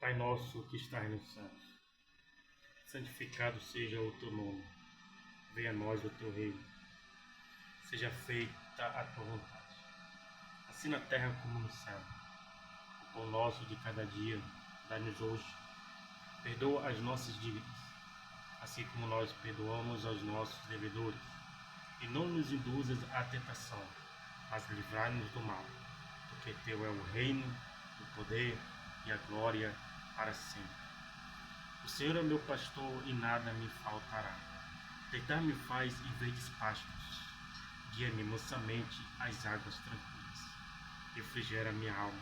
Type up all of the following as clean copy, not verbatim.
Pai nosso que estás nos céus, santificado seja o teu nome. Venha a nós o teu reino. Seja feita a tua vontade, assim na terra como no céu. O pão nosso de cada dia dá-nos hoje. Perdoa as nossas dívidas, assim como nós perdoamos aos nossos devedores. E não nos induzas à tentação, mas livrai-nos do mal, porque teu é o reino, o poder e a glória para sempre. O Senhor é meu pastor e nada me faltará. Deitar-me faz em verdes pastos, guia-me mansamente às águas tranquilas. Refrigera minha alma.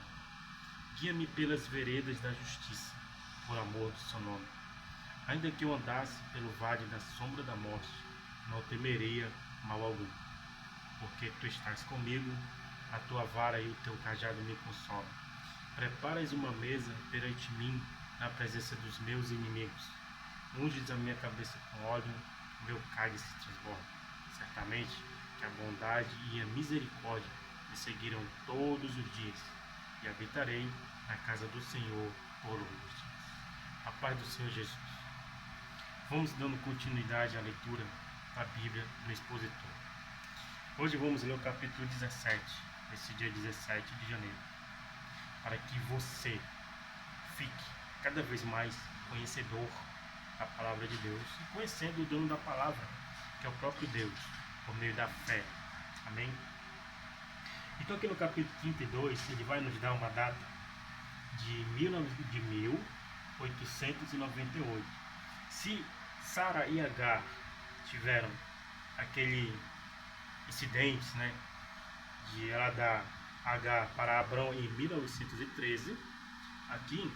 Guia-me pelas veredas da justiça, por amor do seu nome. Ainda que eu andasse pelo vale da sombra da morte, não temeria mal algum, porque tu estás comigo, a tua vara e o teu cajado me consolam. Preparas uma mesa perante mim na presença dos meus inimigos. Unges a minha cabeça com óleo, meu cálice transborda. Certamente que a bondade e a misericórdia me seguirão todos os dias, e habitarei na casa do Senhor por longos dias. A paz do Senhor Jesus. Vamos dando continuidade à leitura da Bíblia no Expositor. Hoje vamos ler o capítulo 17, nesse dia 17 de janeiro, para que você fique cada vez mais conhecedor da palavra de Deus e conhecendo o dono da palavra, que é o próprio Deus, por meio da fé. Amém? Então aqui no capítulo 32, ele vai nos dar uma data de 1898. Se Sara e Agar tiveram aquele incidente, de ela dar Agar para Abrão em 1913, aqui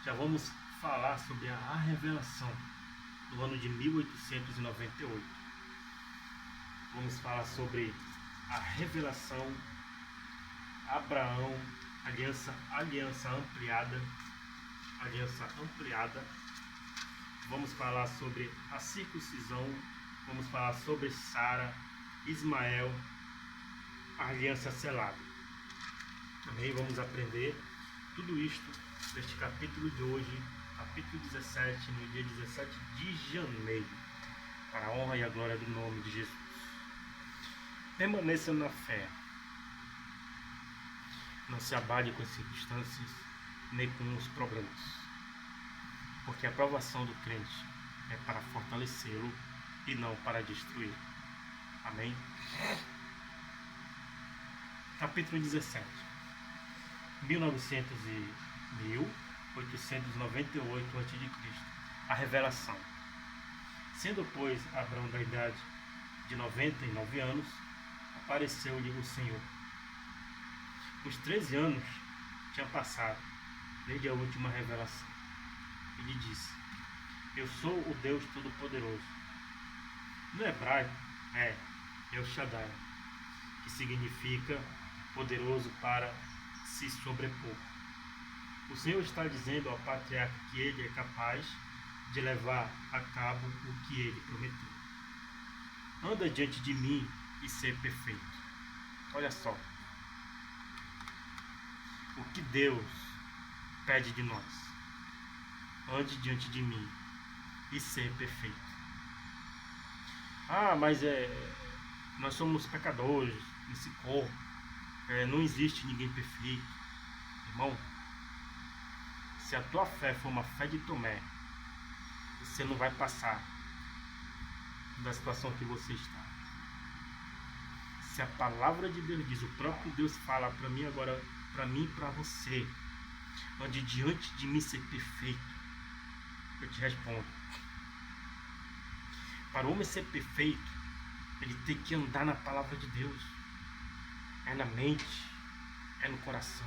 já vamos falar sobre a revelação do ano de 1898. Vamos falar sobre a revelação, Abraão, aliança ampliada. Vamos falar sobre a circuncisão, vamos falar sobre Sara, Ismael, a aliança selada. Também vamos aprender tudo isto neste capítulo de hoje, capítulo 17, no dia 17 de janeiro, para a honra e a glória do nome de Jesus. Permaneça na fé. Não se abale com as circunstâncias, nem com os problemas, porque a aprovação do crente é para fortalecê-lo e não para destruí-lo. Amém? Capítulo 17. 1898 a.C. A revelação. Sendo, pois, Abrão da idade de 99 anos, apareceu-lhe o Senhor. Os 13 anos tinham passado desde a última revelação. Ele disse: Eu sou o Deus Todo-Poderoso. No hebraico é El Shaddai, que significa poderoso para se sobrepor. O Senhor está dizendo ao patriarca que ele é capaz de levar a cabo o que ele prometeu. Anda diante de mim e ser perfeito. Olha só o que Deus pede de nós. Ande diante de mim e ser perfeito. Mas nós somos pecadores nesse corpo. Não existe ninguém perfeito. Irmão, se a tua fé for uma fé de Tomé, você não vai passar da situação que você está. Se a palavra de Deus diz, o próprio Deus fala para mim agora, para mim e para você, ande diante de mim ser perfeito, eu te respondo. Para o homem ser perfeito, ele tem que andar na palavra de Deus. É na mente, é no coração.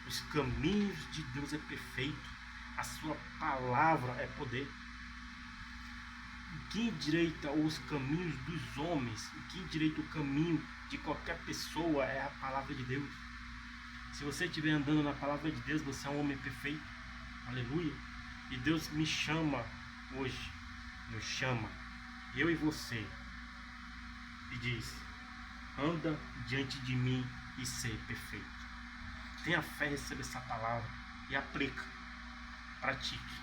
Os caminhos de Deus é perfeito. A sua palavra é poder. O que endireita os caminhos dos homens, o que endireita o caminho de qualquer pessoa é a palavra de Deus. Se você estiver andando na palavra de Deus, você é um homem perfeito. Aleluia. E Deus me chama hoje, nos chama, eu e você, e diz: anda diante de mim e ser perfeito. Tenha fé em receber essa palavra. e aplica, pratique,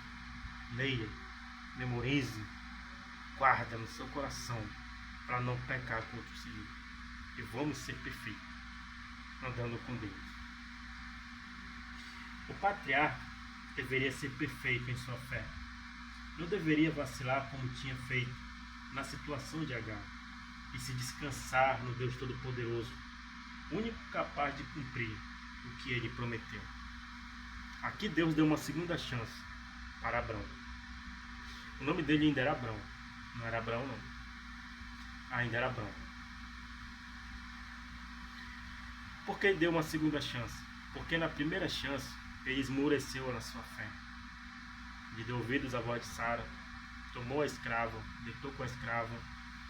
leia, memorize, guarda no seu coração para não pecar contra o Senhor. E vamos ser perfeitos, andando com Deus. O patriarca deveria ser perfeito em sua fé. Não deveria vacilar como tinha feito na situação de Agar e se descansar no Deus Todo-Poderoso, único capaz de cumprir o que ele prometeu. Aqui Deus deu uma segunda chance para Abrão. O nome dele ainda era Abrão. Não era Abrão, não. Ainda era Abrão. Por que deu uma segunda chance? Porque na primeira chance ele esmoreceu na sua fé. Ele deu ouvidos à voz de Sara, tomou a escrava, deitou com a escrava,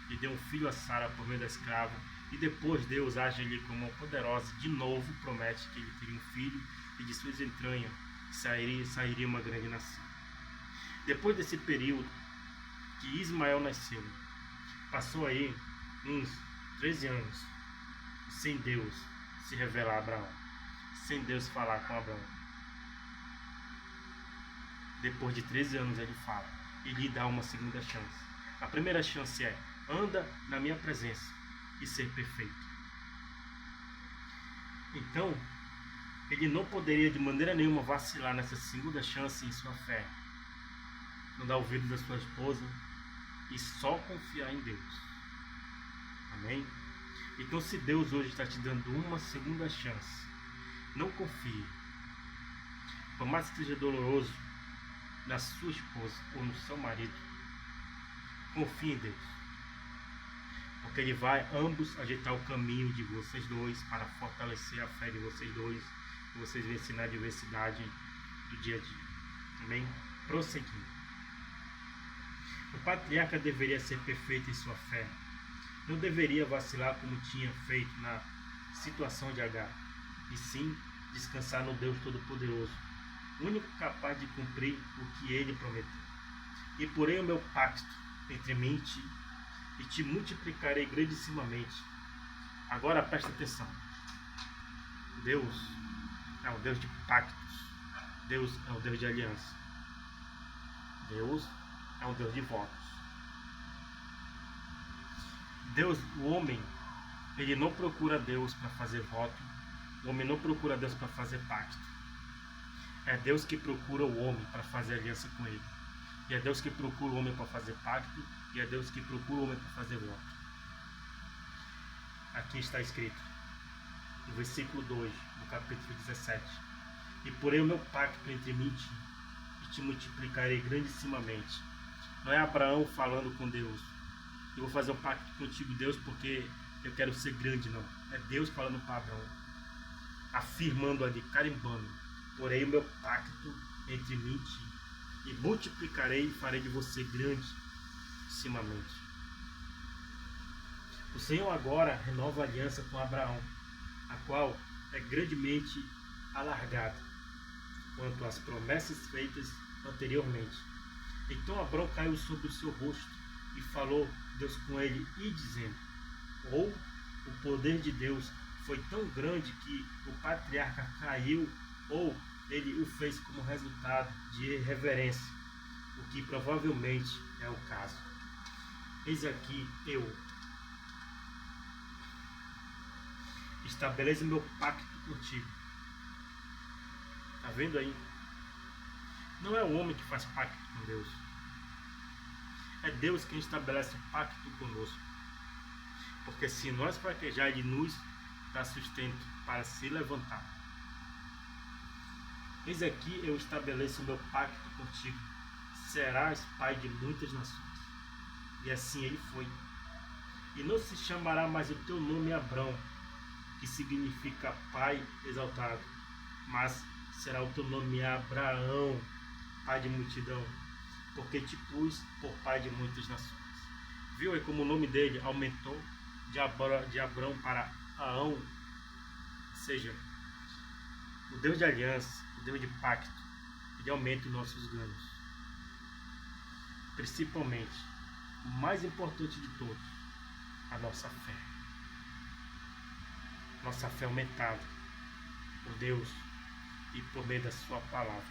e deu um filho a Sara por meio da escrava. E depois Deus age ali como uma poderosa, de novo promete que ele teria um filho e de suas entranhas sairia uma grande nação. Depois desse período que Ismael nasceu, passou aí uns 13 anos sem Deus se revelar a Abraão, sem Deus falar com Abraão. Depois de 13 anos ele fala e lhe dá uma segunda chance. A primeira chance é: anda na minha presença e ser perfeito. Então, ele não poderia de maneira nenhuma vacilar nessa segunda chance em sua fé. Não dar ouvido da sua esposa e só confiar em Deus. Amém? Então, se Deus hoje está te dando uma segunda chance, não confie. Por mais que seja doloroso na sua esposa ou no seu marido, confie em Deus. Porque Ele vai ambos ajeitar o caminho de vocês dois para fortalecer a fé de vocês dois e vocês vencerem na adversidade do dia a dia. Amém? Prosseguindo. O patriarca deveria ser perfeito em sua fé. Não deveria vacilar como tinha feito na situação de Agar, e sim descansar no Deus Todo-Poderoso, único capaz de cumprir o que ele prometeu. E porém o meu pacto entre mim e ti, e te multiplicarei grandissimamente. Agora presta atenção. Deus é um Deus de pactos. Deus é um Deus de aliança. Deus é um Deus de votos. Deus, o homem, ele não procura Deus para fazer voto. O homem não procura Deus para fazer pacto. É Deus que procura o homem para fazer aliança com ele. E é Deus que procura o homem para fazer pacto. E é Deus que procura o homem para fazer voto. Aqui está escrito, no versículo 2, do capítulo 17. E porém o meu pacto entre mim e te multiplicarei grandissimamente. Não é Abraão falando com Deus: eu vou fazer um pacto contigo, Deus, porque eu quero ser grande, não. É Deus falando para Abraão, afirmando ali, carimbando: porém o meu pacto entre mim e ti, e multiplicarei e farei de você grandissimamente. O Senhor agora renova a aliança com Abraão, a qual é grandemente alargada quanto às promessas feitas anteriormente. Então Abraão caiu sobre o seu rosto e falou Deus com ele, e dizendo: ou o poder de Deus foi tão grande que o patriarca caiu, ou ele o fez como resultado de irreverência, o que provavelmente é o caso. Eis aqui eu estabeleço meu pacto contigo. Está vendo aí? Não é o homem que faz pacto com Deus. É Deus quem estabelece o pacto conosco. Porque se nós fraquejar, Ele nos dá sustento para se levantar. Eis aqui eu estabeleço o meu pacto contigo. Serás pai de muitas nações. E assim ele foi. E não se chamará mais o teu nome Abrão, que significa pai exaltado, mas será o teu nome Abraão, pai de multidão, porque te pus por pai de muitas nações. Viu aí como o nome dele aumentou de Abrão para Aão? Ou seja, o Deus de aliança, o Deus de pacto, ele aumenta os nossos ganhos. Principalmente, o mais importante de todos, a nossa fé. Nossa fé aumentada por Deus e por meio da sua palavra.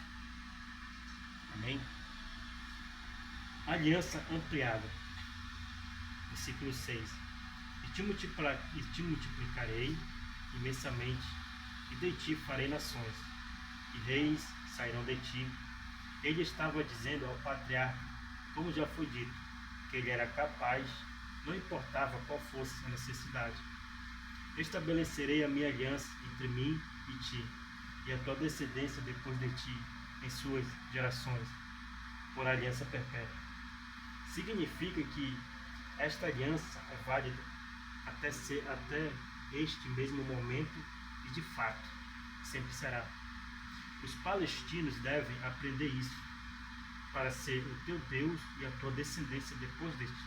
Amém? Aliança ampliada. Versículo 6. E te multiplicarei imensamente, e de ti farei nações, e reis sairão de ti. Ele estava dizendo ao patriarca, como já foi dito, que ele era capaz, não importava qual fosse a necessidade. Estabelecerei a minha aliança entre mim e ti, e a tua descendência depois de ti, em suas gerações, por aliança perpétua. Significa que esta aliança é válida até este mesmo momento e de fato sempre será. Os palestinos devem aprender isso, para ser o teu Deus e a tua descendência depois de ti.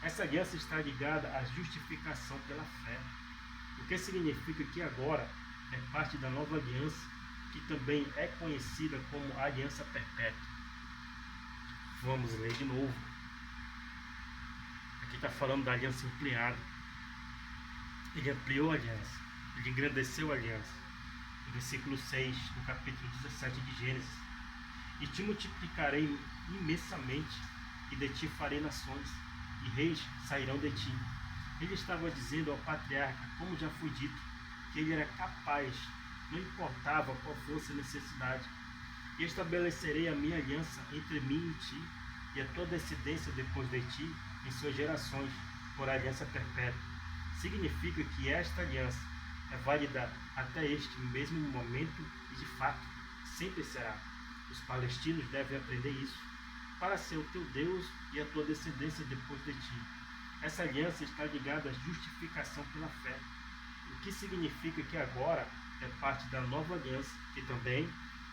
Essa aliança está ligada à justificação pela fé, o que significa que agora é parte da nova aliança, que também é conhecida como aliança perpétua. Vamos ler de novo. Aqui está falando da aliança ampliada. Ele ampliou a aliança, ele engrandeceu a aliança. No versículo 6, no capítulo 17 de Gênesis. E te multiplicarei imensamente, e de ti farei nações, e reis sairão de ti. Ele estava dizendo ao patriarca, como já foi dito, que ele era capaz, não importava qual fosse a necessidade. E estabelecerei a minha aliança entre mim e ti, e a tua descendência depois de ti, em suas gerações, por aliança perpétua. Significa que esta aliança é válida até este mesmo momento e de fato sempre será. Os palestinos devem aprender isso, para ser o teu Deus e a tua descendência depois de ti. Essa aliança está ligada à justificação pela fé, o que significa que agora é parte da nova aliança, que também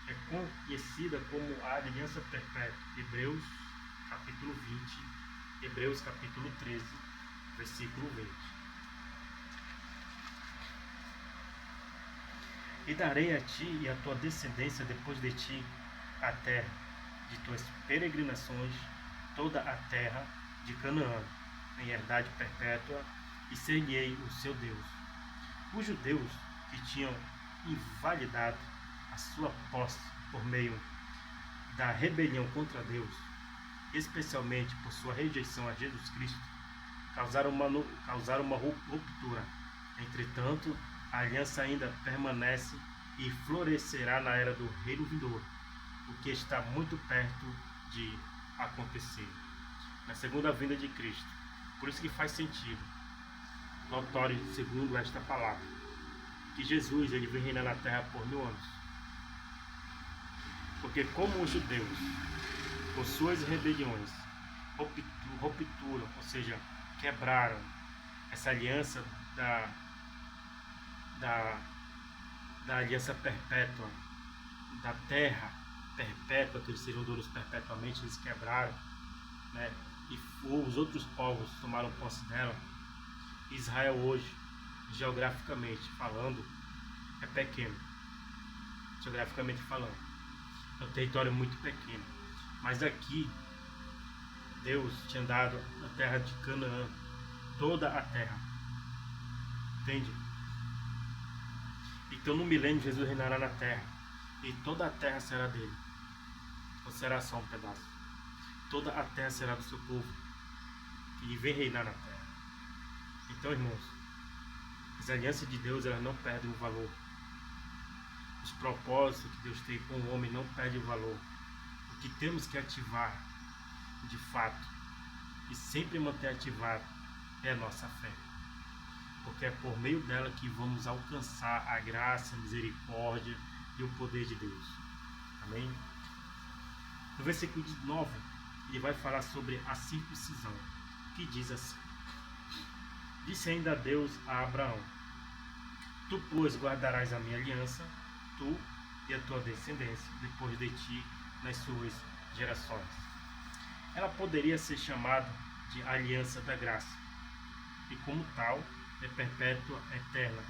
é conhecida como a aliança perpétua. Hebreus capítulo 20, Hebreus capítulo 13, versículo 20. E darei a ti e a tua descendência depois de ti a terra de tuas peregrinações, toda a terra de Canaã, em herdade perpétua, e ser-lhe-ei o seu Deus. Os judeus que tinham invalidado a sua posse por meio da rebelião contra Deus, especialmente por sua rejeição a Jesus Cristo, causaram uma ruptura. Entretanto, a aliança ainda permanece e florescerá na era do reino vindouro, o que está muito perto de acontecer, na segunda vinda de Cristo. Por isso que faz sentido, notório segundo esta palavra, que Jesus ele vem reinar na terra por 1000 anos. Porque como os judeus, com suas rebeliões, rupturam, ou seja, quebraram essa aliança da aliança perpétua, da terra perpétua, que eles seriam donos perpetuamente, eles quebraram, né? E os outros povos tomaram posse dela. Israel hoje, geograficamente falando, é pequeno. Geograficamente falando, é um território muito pequeno. Mas aqui, Deus tinha dado a terra de Canaã, toda a terra. Entende? Então no milênio Jesus reinará na terra, e toda a terra será dele. Não será só um pedaço. Toda a terra será do seu povo, que vem reinar na terra. Então, irmãos, as alianças de Deus, elas não perdem o valor. Os propósitos que Deus tem com o homem não perdem o valor. O que temos que ativar, de fato, e sempre manter ativado, é a nossa fé. Porque é por meio dela que vamos alcançar a graça, a misericórdia e o poder de Deus. Amém? No versículo 9, ele vai falar sobre a circuncisão, que diz assim: Disse ainda Deus a Abraão: Tu, pois, guardarás a minha aliança, tu e a tua descendência, depois de ti, nas suas gerações. Ela poderia ser chamada de aliança da graça, e como tal, é perpétua, eterna.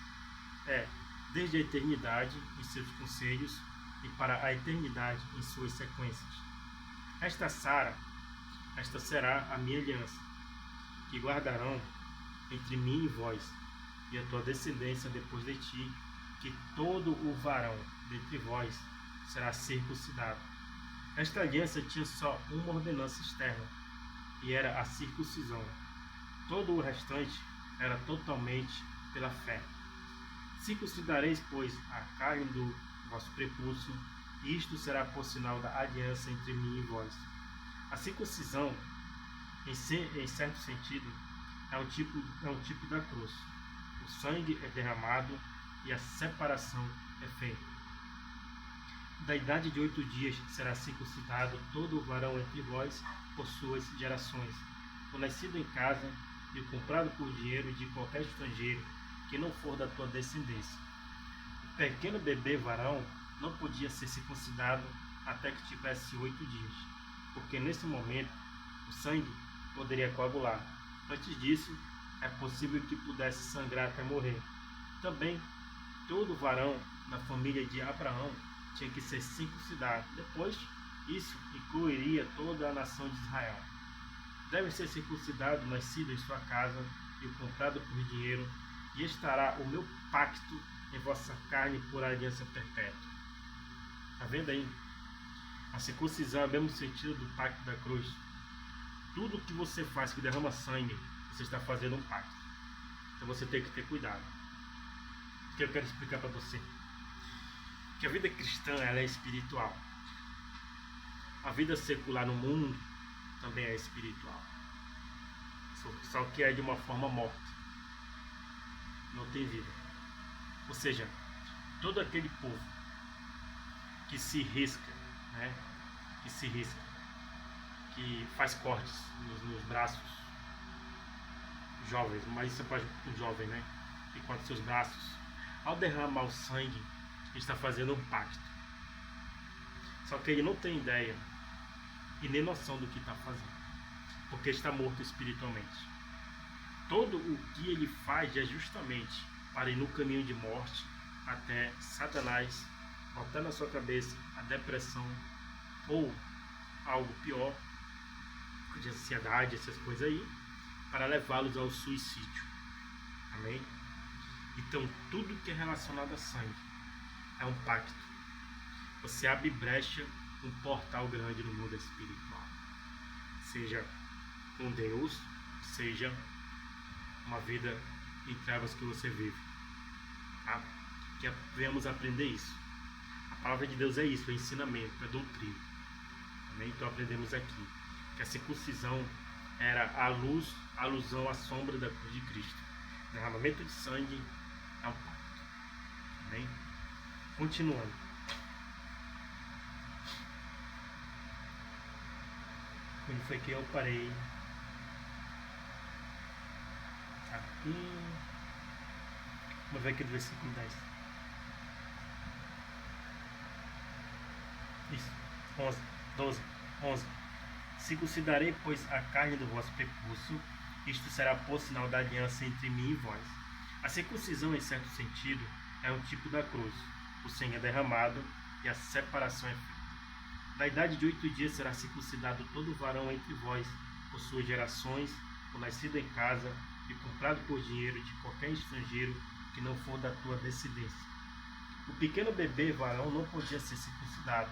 É, desde a eternidade em seus conselhos e para a eternidade em suas sequências. Esta será a minha aliança, que guardarão entre mim e vós, e a tua descendência depois de ti, que todo o varão dentre vós será circuncidado. Esta aliança tinha só uma ordenança externa, e era a circuncisão. Todo o restante era totalmente pela fé. Circuncidareis, pois, a carne do vosso prepúcio, e isto será por sinal da aliança entre mim e vós. A circuncisão, em certo sentido, é um tipo da cruz. O sangue é derramado e a separação é feita. Da idade de 8 dias será circuncidado todo o varão entre vós por suas gerações, o nascido em casa e o comprado por dinheiro de qualquer estrangeiro que não for da tua descendência. O pequeno bebê varão não podia ser circuncidado até que tivesse 8 dias, porque nesse momento o sangue poderia coagular. Antes disso, é possível que pudesse sangrar até morrer. Também, todo varão na família de Abraão tinha que ser circuncidado. Depois, isso incluiria toda a nação de Israel. Deve ser circuncidado o nascido em sua casa e o comprado por dinheiro, e estará o meu pacto em vossa carne por aliança perpétua. Está vendo aí? A circuncisão é o mesmo sentido do pacto da cruz. Tudo que você faz que derrama sangue, você está fazendo um pacto. Então você tem que ter cuidado. O que eu quero explicar para você? Que a vida cristã ela é espiritual. A vida secular no mundo também é espiritual. Só que é de uma forma morta. Não tem vida. Ou seja, todo aquele povo que se risca, né? Que faz cortes nos braços jovens, mas isso é para um jovem, né? Que corta seus braços. Ao derramar o sangue, ele está fazendo um pacto. Só que ele não tem ideia e nem noção do que está fazendo, porque está morto espiritualmente. Todo o que ele faz é justamente para ir no caminho de morte, até Satanás botar na sua cabeça a depressão ou algo pior, de ansiedade, essas coisas aí, para levá-los ao suicídio. Amém? Então, tudo que é relacionado a sangue é um pacto. Você abre brecha, um portal grande no mundo espiritual. Seja com Deus, seja uma vida em trevas que você vive. Tá? Que venhamos aprender isso. A palavra de Deus é isso, é ensinamento, é doutrina. Amém? Então aprendemos aqui que a circuncisão era a alusão à sombra da cruz de Cristo. O derramamento de sangue é um pacto. Amém? Continuando. Onde foi que eu parei? Aqui. Vamos ver aqui do versículo 10. Isso. 11, 12, 11. Circuncidarei, pois, a carne do vosso prepúcio, isto será por sinal da aliança entre mim e vós. A circuncisão, em certo sentido, é um tipo da cruz. O sangue é derramado e a separação é feita. Da idade de 8 dias será circuncidado todo varão entre vós, por suas gerações, o nascido em casa e comprado por dinheiro de qualquer estrangeiro que não for da tua descendência. O pequeno bebê varão não podia ser circuncidado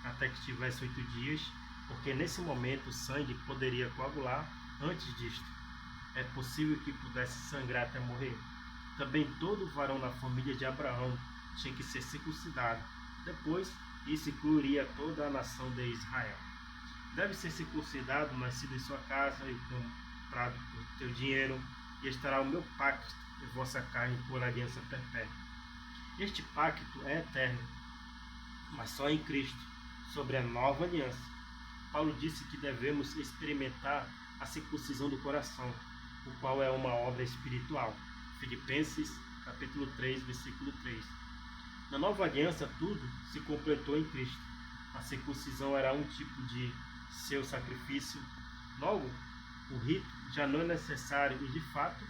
até que tivesse 8 dias, porque nesse momento o sangue poderia coagular. Antes disto, é possível que pudesse sangrar até morrer. Também todo varão na família de Abraão tinha que ser circuncidado. Depois, isso incluiria toda a nação de Israel. Deve ser circuncidado, nascido em sua casa e comprado por teu dinheiro, e estará o meu pacto em vossa carne por aliança perpétua. Este pacto é eterno, mas só em Cristo, sobre a nova aliança. Paulo disse que devemos experimentar a circuncisão do coração, o qual é uma obra espiritual. Filipenses, capítulo 3, versículo 3. Na nova aliança, tudo se completou em Cristo. A circuncisão era um tipo de seu sacrifício. Logo, o rito já não é necessário e, de fato,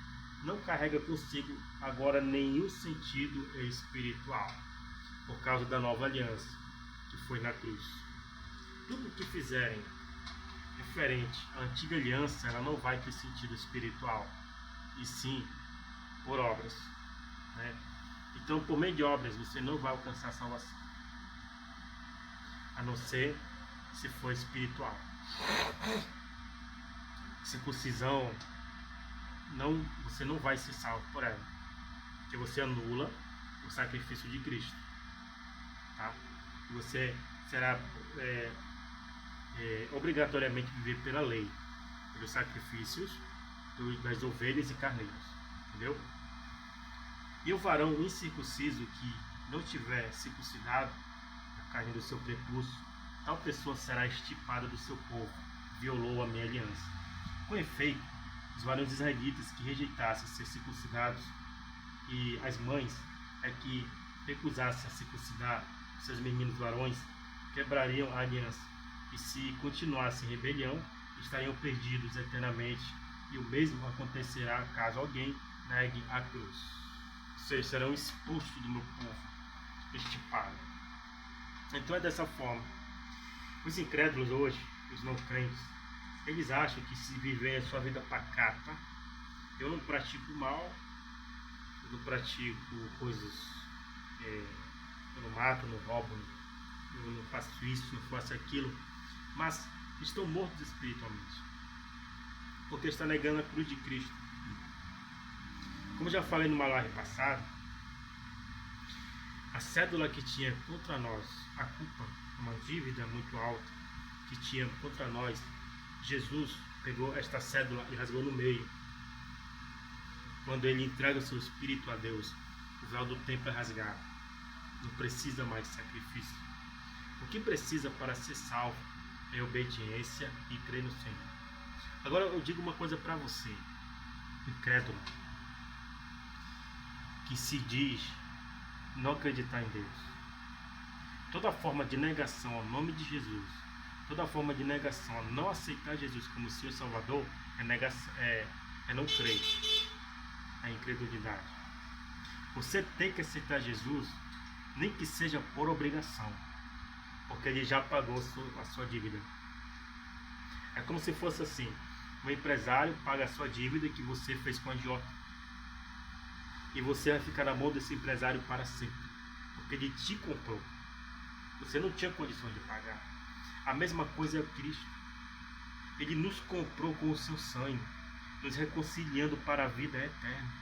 não carrega consigo agora nenhum sentido espiritual, por causa da nova aliança, que foi na cruz. Tudo que fizerem referente à antiga aliança, ela não vai ter sentido espiritual, e sim por obras, né? Então, por meio de obras, você não vai alcançar a salvação. não ser se for espiritual. Circuncisão, você não vai ser salvo por ela, porque você anula o sacrifício de Cristo, tá? Você será obrigatoriamente viver pela lei, pelos sacrifícios das ovelhas e carneiros, entendeu? E o varão incircunciso que não tiver circuncidado a carne do seu prepúcio, tal pessoa será extirpada do seu povo, violou a minha aliança. Com efeito, os varões israelitas que rejeitassem ser circuncidados e as mães que recusassem a circuncidar seus meninos varões quebrariam a aliança, e se continuassem em rebelião, estariam perdidos eternamente, e o mesmo acontecerá caso alguém negue a cruz. Ou seja, serão expulsos do meu povo, extirpados. Então é dessa forma. Os incrédulos hoje, os não crentes, eles acham que se viver a sua vida pacata, eu não pratico mal, eu não pratico coisas, eu não mato, não roubo, eu não faço isso, não faço aquilo, mas estão mortos espiritualmente, porque está negando a cruz de Cristo. Como já falei numa live passada, a cédula que tinha contra nós, a culpa, uma dívida muito alta que tinha contra nós, Jesus pegou esta cédula e rasgou no meio. Quando ele entrega o seu espírito a Deus, o véu do templo é rasgado. Não precisa mais de sacrifício. O que precisa para ser salvo é obediência e crer no Senhor. Agora eu digo uma coisa para você, incrédulo, que se diz não acreditar em Deus. Toda forma de negação ao nome de Jesus, toda forma de negação a não aceitar Jesus como Senhor e Salvador é não crer, é incredulidade. Você tem que aceitar Jesus, nem que seja por obrigação, porque ele já pagou a sua dívida. É como se fosse assim, um empresário paga a sua dívida que você fez com a agiota, e você vai ficar na mão desse empresário para sempre, porque ele te comprou. Você não tinha condições de pagar. A mesma coisa é o Cristo. Ele nos comprou com o seu sangue, nos reconciliando para a vida eterna.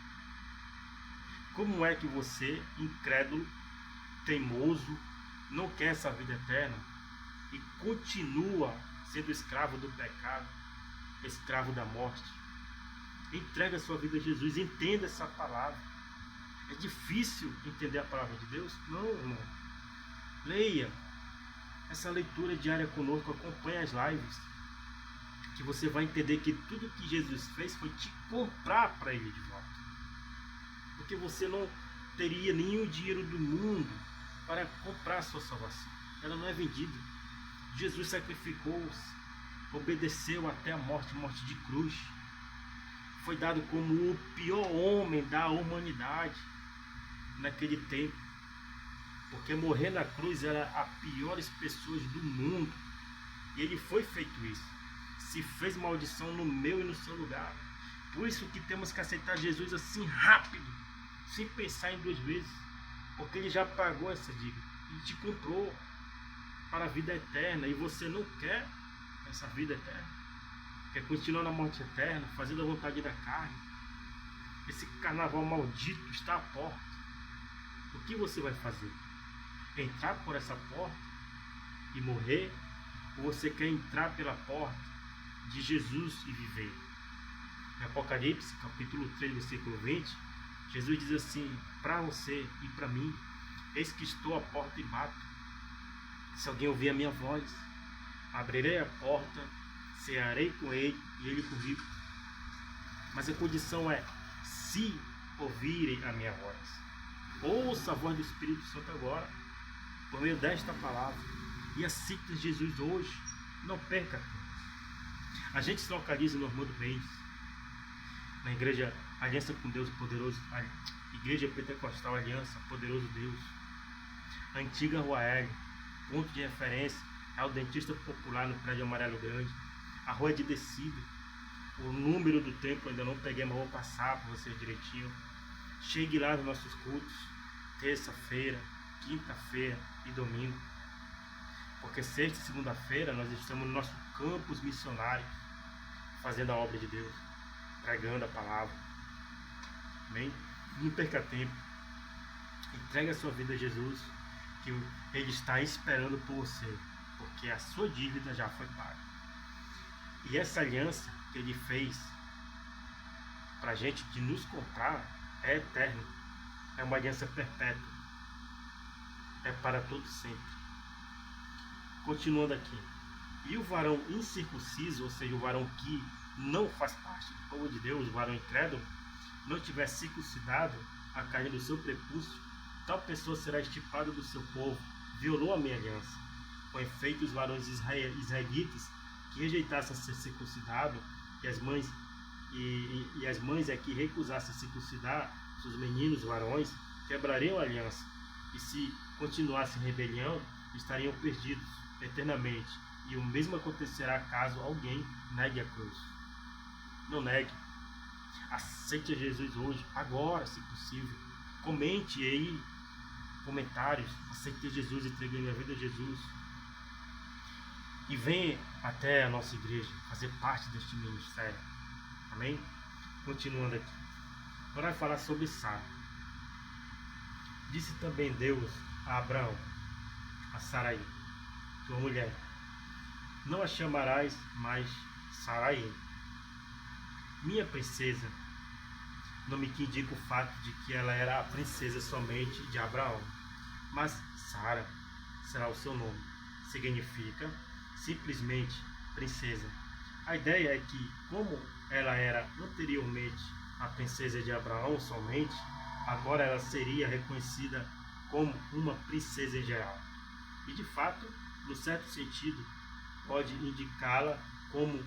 Como é que você, incrédulo, teimoso, não quer essa vida eterna e continua sendo escravo do pecado, escravo da morte? Entrega a sua vida a Jesus, entenda essa palavra. É difícil entender a palavra de Deus? Não, irmão. Leia essa leitura diária conosco, acompanhe as lives, que você vai entender que tudo que Jesus fez foi te comprar para Ele de volta. Porque você não teria nenhum dinheiro do mundo para comprar a sua salvação. Ela não é vendida. Jesus sacrificou-se, obedeceu até a morte de cruz. Foi dado como o pior homem da humanidade naquele tempo. Porque morrer na cruz era as piores pessoas do mundo. E ele foi feito isso. Se fez maldição no meu e no seu lugar. Por isso que temos que aceitar Jesus assim rápido, sem pensar em duas vezes. Porque ele já pagou essa dívida. Ele te comprou para a vida eterna. E você não quer essa vida eterna. Quer continuar na morte eterna, fazendo a vontade da carne. Esse carnaval maldito está à porta. O que você vai fazer? Entrar por essa porta e morrer? Ou você quer entrar pela porta de Jesus e viver? Em Apocalipse, capítulo 3, versículo 20, Jesus diz assim, para você e para mim, eis que estou à porta e bato. Se alguém ouvir a minha voz, abrirei a porta, cearei com ele e ele comigo. Mas a condição é, se ouvirem a minha voz. Ouça a voz do Espírito Santo agora, por meio desta palavra, e aceita Jesus hoje. Não perca tempo. A gente se localiza no Armando Mendes, na igreja Aliança com Deus Poderoso, a Igreja Pentecostal Aliança Poderoso Deus, a antiga Rua L, ponto de referência é o dentista popular no prédio Amarelo Grande, a rua de descida. O número do templo ainda não peguei, mas vou passar para vocês direitinho. Chegue lá nos nossos cultos, terça-feira, quinta-feira e domingo. Porque sexta e segunda-feira nós estamos no nosso campus missionário, fazendo a obra de Deus, pregando a palavra. Amém? Não perca tempo. Entregue a sua vida a Jesus, que Ele está esperando por você, porque a sua dívida já foi paga. E essa aliança que Ele fez para a gente de nos comprar é eterna. É uma aliança perpétua. É para todo sempre. Continuando aqui. E o varão incircunciso, ou seja, o varão que não faz parte do povo de Deus, o varão incrédulo, não tiver circuncidado a carne do seu prepúcio, tal pessoa será extirpada do seu povo, violou a minha aliança. Com efeito, os varões israelitas que rejeitassem ser circuncidado, e as mães é que recusassem circuncidar seus meninos varões, quebrariam a aliança, e se continuassem em rebelião, estariam perdidos eternamente. E o mesmo acontecerá caso alguém negue a cruz. Não negue. Aceite Jesus hoje, agora, se possível. Comente aí, comentários. Aceite Jesus, entregue minha vida a Jesus. E venha até a nossa igreja fazer parte deste ministério. Amém? Continuando aqui. Agora vai falar sobre Sara. Disse também Deus a Abraão, a Sarai, tua mulher: não a chamarás mais Sarai, minha princesa, nome que indica o fato de que ela era a princesa somente de Abraão, mas Sara será o seu nome. Significa simplesmente princesa. A ideia é que, como ela era anteriormente a princesa de Abraão somente, agora ela seria reconhecida como uma princesa em geral. E de fato, no certo sentido, pode indicá-la como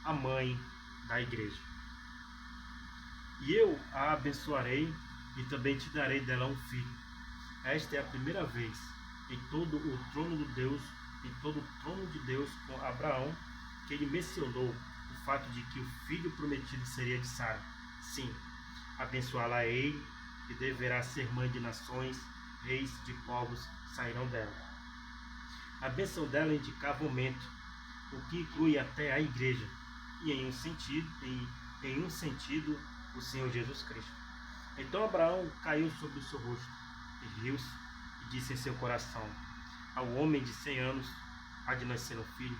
a mãe da igreja. E eu a abençoarei e também te darei dela um filho. Esta é a primeira vez em todo o trono de Deus com Abraão que ele mencionou o fato de que o filho prometido seria de Sara. Sim, abençoá-la-ei e deverá ser mãe de nações, reis de povos sairão dela. A bênção dela indicava aumento, o que inclui até a igreja, e em um sentido o Senhor Jesus Cristo. Então Abraão caiu sobre o seu rosto, e riu-se, e disse em seu coração: ao homem de 100 anos há de nascer um filho.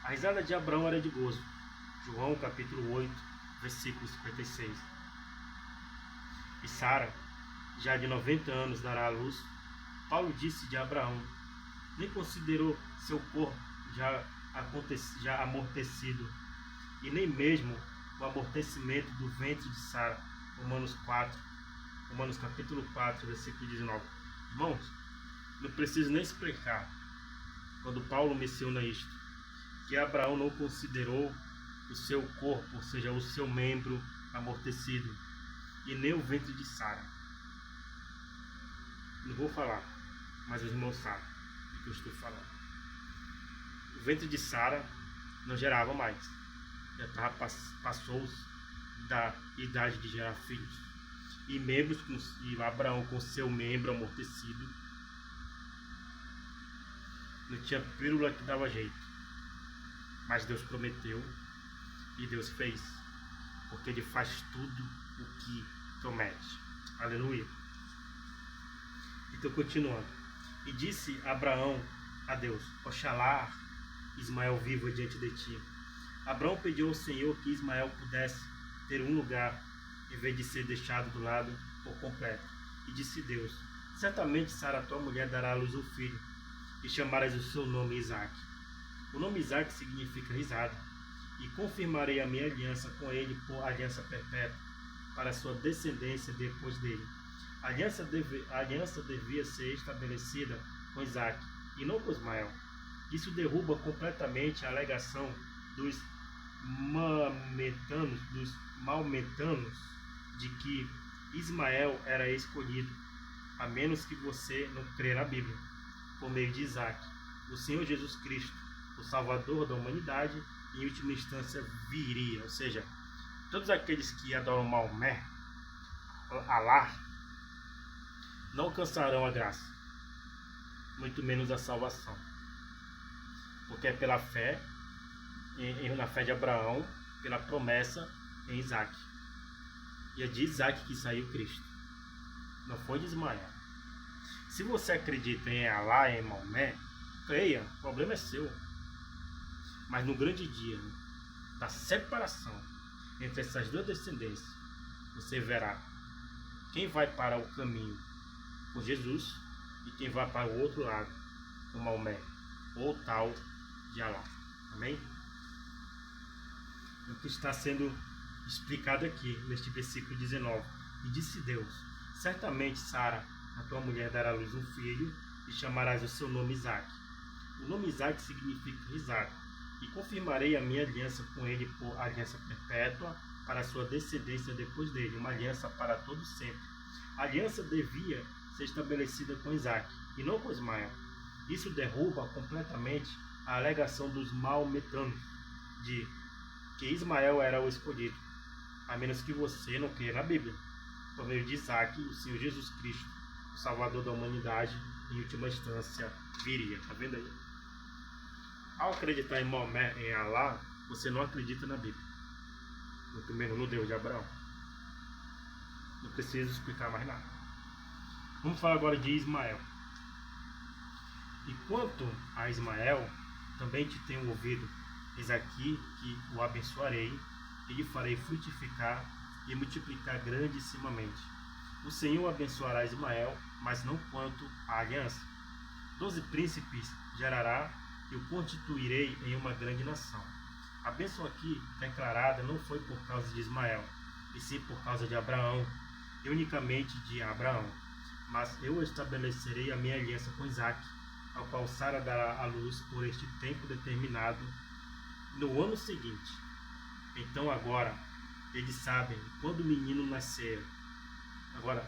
A risada de Abraão era de gozo. João capítulo 8, versículo 56. E Sara, já de 90 anos, dará à luz. Paulo disse de Abraão: nem considerou seu corpo já amortecido, e nem mesmo o amortecimento do ventre de Sara. Romanos capítulo 4, versículo 19. Irmãos, não preciso nem explicar, quando Paulo menciona isto, que Abraão não considerou o seu corpo, ou seja, o seu membro amortecido, e nem o ventre de Sara. Não vou falar, mas os irmãos sabem o que eu estou falando. O ventre de Sara não gerava mais, já passou da idade de gerar filhos. E Abraão com seu membro amortecido, não tinha pílula que dava jeito. Mas Deus prometeu e Deus fez, porque Ele faz tudo o que promete. Aleluia. Então, continuando. E disse Abraão a Deus: oxalá Ismael viva diante de ti. Abraão pediu ao Senhor que Ismael pudesse ter um lugar, em vez de ser deixado do lado por completo. E disse Deus: certamente Sara, tua mulher, dará à luz um filho, e chamarás o seu nome Isaque. O nome Isaque significa risada. E confirmarei a minha aliança com ele por aliança perpétua, para a sua descendência depois dele. A aliança devia ser estabelecida com Isaque, e não com Ismael. Isso derruba completamente a alegação dos maometanos de que Ismael era escolhido, a menos que você não crê na Bíblia, por meio de Isaque. O Senhor Jesus Cristo, o Salvador da humanidade, em última instância viria. Ou seja, todos aqueles que adoram Maomé, Alá, não alcançarão a graça, muito menos a salvação. porque é pela fé, na fé de Abraão, pela promessa em Isaac. E é de Isaac que saiu Cristo, não foi de Ismael. Se você acredita em Alá, em Maomé, creia, o problema é seu. Mas no grande dia da separação entre essas duas descendências, você verá quem vai para o caminho com Jesus e quem vai para o outro lado com Maomé, ou tal de Alá. Amém? É o que está sendo explicado aqui neste versículo 19. E disse Deus: certamente Sara, a tua mulher, dará à luz um filho e chamarás o seu nome Isaque. O nome Isaque significa risado. E confirmarei a minha aliança com ele por aliança perpétua para a sua descendência depois dele, uma aliança para todo sempre. A aliança devia ser estabelecida com Isaque e não com Ismael. Isso derruba completamente a alegação dos maometanos de que Ismael era o escolhido, a menos que você não creia na Bíblia. Por meio de Isaque, o Senhor Jesus Cristo, o Salvador da humanidade, em última instância, viria. Tá vendo aí? Ao acreditar em Maomé, em Alá, você não acredita na Bíblia. Muito menos no Deus de Abraão. Não preciso explicar mais nada. Vamos falar agora de Ismael. E quanto a Ismael, também te tenho ouvido, eis aqui que o abençoarei, e lhe farei frutificar e multiplicar grandissimamente. O Senhor abençoará Ismael, mas não quanto à aliança. 12 príncipes gerará, e o constituirei em uma grande nação. A bênção aqui declarada não foi por causa de Ismael, e sim por causa de Abraão, e unicamente de Abraão. Mas eu estabelecerei a minha aliança com Isaque, ao qual Sara dará à luz por este tempo determinado no ano seguinte. Então agora eles sabem quando o menino nascer. Agora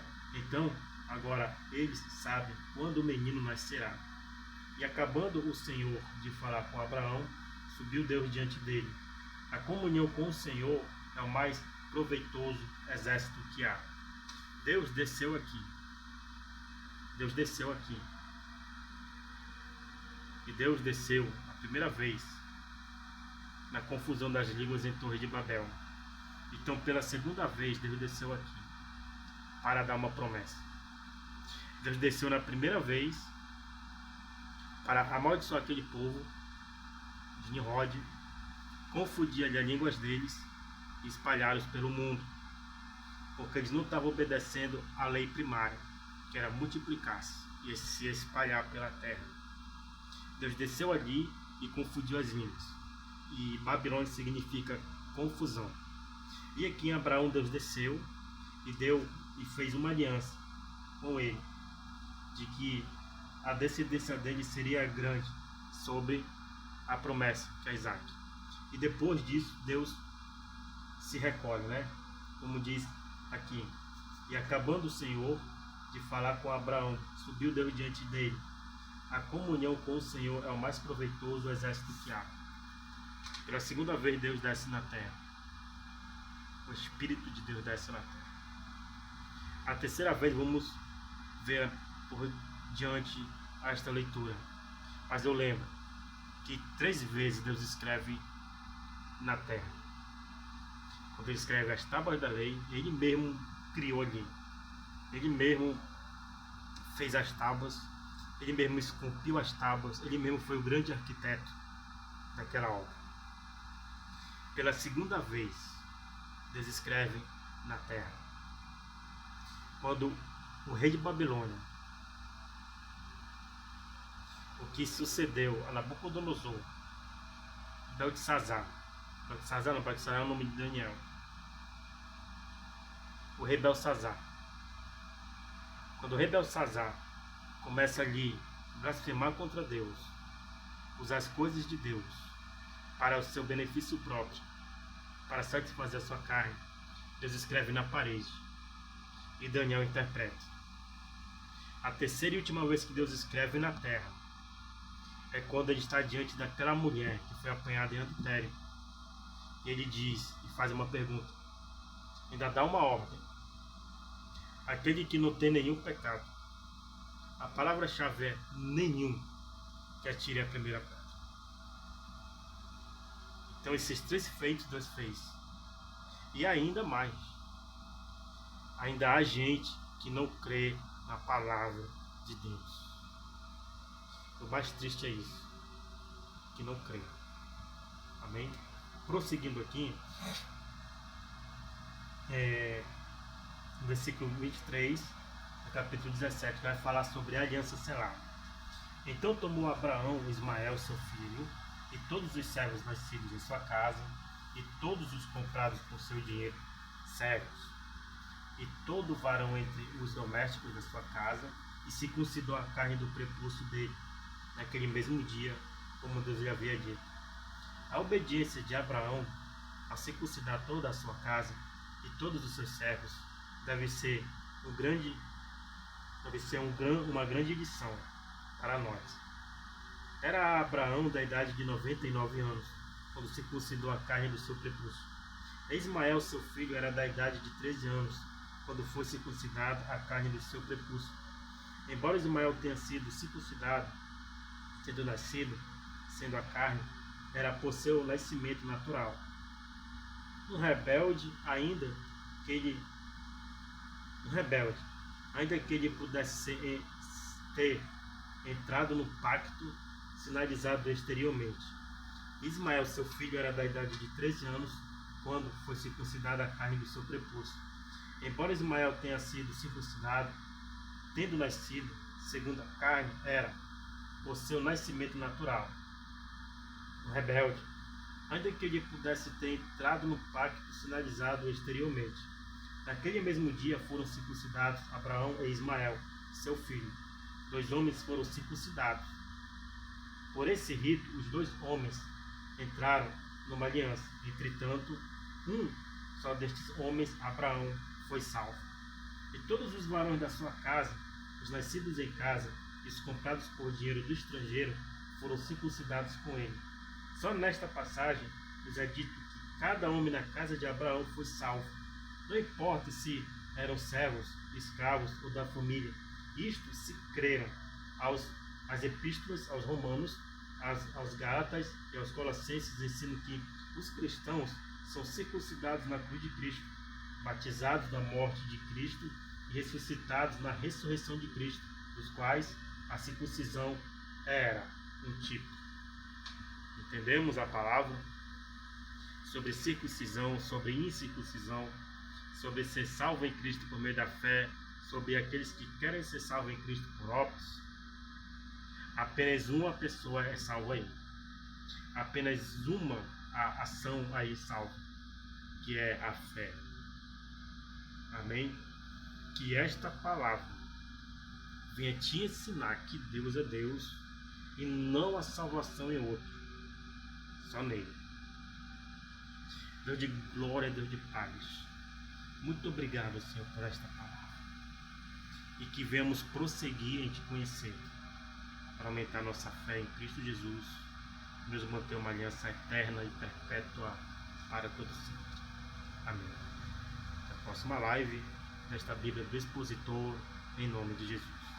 eles sabem quando o menino nascerá. E acabando o Senhor de falar com Abraão, subiu Deus diante dele. A comunhão com o Senhor é o mais proveitoso exército que há. Deus desceu aqui. E Deus desceu a primeira vez na confusão das línguas em Torre de Babel. Então, pela segunda vez, Deus desceu aqui para dar uma promessa. Deus desceu na primeira vez para amaldiçoar aquele povo de Nimrod, confundir ali as línguas deles e espalhá-los pelo mundo, porque eles não estavam obedecendo à lei primária, que era multiplicar-se e se espalhar pela terra. Deus desceu ali e confundiu as línguas, e Babilônia significa confusão. E aqui em Abraão Deus desceu e fez uma aliança com ele, de que a descendência dele seria grande sobre a promessa, que é Isaac. E depois disso, Deus se recolhe, né? Como diz aqui. E acabando o Senhor de falar com Abraão, subiu Deus diante dele. A comunhão com o Senhor é o mais proveitoso exército que há. Pela segunda vez, Deus desce na terra. O Espírito de Deus desce na terra. A terceira vez, vamos ver por diante esta leitura. Mas eu lembro que 3 vezes Deus escreve na terra. Quando ele escreve as tábuas da lei, ele mesmo criou ali. Ele mesmo fez as tábuas, ele mesmo esculpiu as tábuas, ele mesmo foi o grande arquiteto daquela obra. Pela segunda vez, Deus escreve na terra. Quando o rei de Babilônia, o que sucedeu a Nabucodonosor, Beltesazar é o nome de Daniel, o rei Belsazar. Quando o rei Belsazar começa ali a blasfemar contra Deus, usar as coisas de Deus para o seu benefício próprio, para satisfazer a sua carne, Deus escreve na parede e Daniel interpreta. A terceira e última vez que Deus escreve na terra é quando ele está diante daquela mulher que foi apanhada em adultério. E ele diz e faz uma pergunta, ainda dá uma ordem: aquele que não tem nenhum pecado. A palavra-chave é nenhum, que atire a primeira pedra. Então esses 3 feitos Deus fez. E ainda mais. Ainda há gente que não crê na palavra de Deus. O mais triste é isso. Que não crê. Amém? Prosseguindo aqui. No versículo 23, no capítulo 17, vai falar sobre a aliança selada. Então tomou Abraão Ismael, seu filho, e todos os servos nascidos em sua casa, e todos os comprados com seu dinheiro, servos, e todo varão entre os domésticos da sua casa, e circuncidou a carne do prepúcio dele, naquele mesmo dia, como Deus lhe havia dito. A obediência de Abraão a circuncidar toda a sua casa e todos os seus servos deve ser uma grande lição para nós. Era Abraão da idade de 99 anos, quando circuncidou a carne do seu prepúcio. Ismael, seu filho, era da idade de 13 anos, quando foi circuncidada a carne do seu prepúcio. Embora Ismael tenha sido circuncidado, tendo nascido, sendo a carne, era por seu nascimento natural. Um rebelde, ainda que ele pudesse ter entrado no pacto sinalizado exteriormente. Ismael, seu filho, era da idade de 13 anos, quando foi circuncidada a carne do seu prepúcio. Embora Ismael tenha sido circuncidado, tendo nascido segundo a carne, era por seu nascimento natural. Um rebelde, ainda que ele pudesse ter entrado no pacto sinalizado exteriormente. Naquele mesmo dia foram circuncidados Abraão e Ismael, seu filho. 2 homens foram circuncidados. Por esse rito, os 2 homens entraram numa aliança. Entretanto, um só destes homens, Abraão, foi salvo. E todos os varões da sua casa, os nascidos em casa e os comprados por dinheiro do estrangeiro, foram circuncidados com ele. Só nesta passagem nos é dito que cada homem na casa de Abraão foi salvo. Não importa se eram servos, escravos ou da família. Isto se creram as epístolas aos Romanos, aos Gálatas e aos Colossenses ensinam que os cristãos são circuncidados na cruz de Cristo, batizados na morte de Cristo e ressuscitados na ressurreição de Cristo, dos quais a circuncisão era um tipo. Entendemos a palavra sobre circuncisão, sobre incircuncisão, sobre ser salvo em Cristo por meio da fé, sobre aqueles que querem ser salvos em Cristo por obras. Apenas uma pessoa é salva aí. Apenas uma ação aí salva, que é a fé. Amém? Que esta palavra venha te ensinar que Deus é Deus e não a salvação em outro, só nele. Deus de glória, Deus de paz, muito obrigado, Senhor, por esta palavra, e que venhamos prosseguir em te conhecer, para aumentar nossa fé em Cristo Jesus, nos manter uma aliança eterna e perpétua para todo sempre. Amém. Até a próxima live desta Bíblia do Expositor, em nome de Jesus.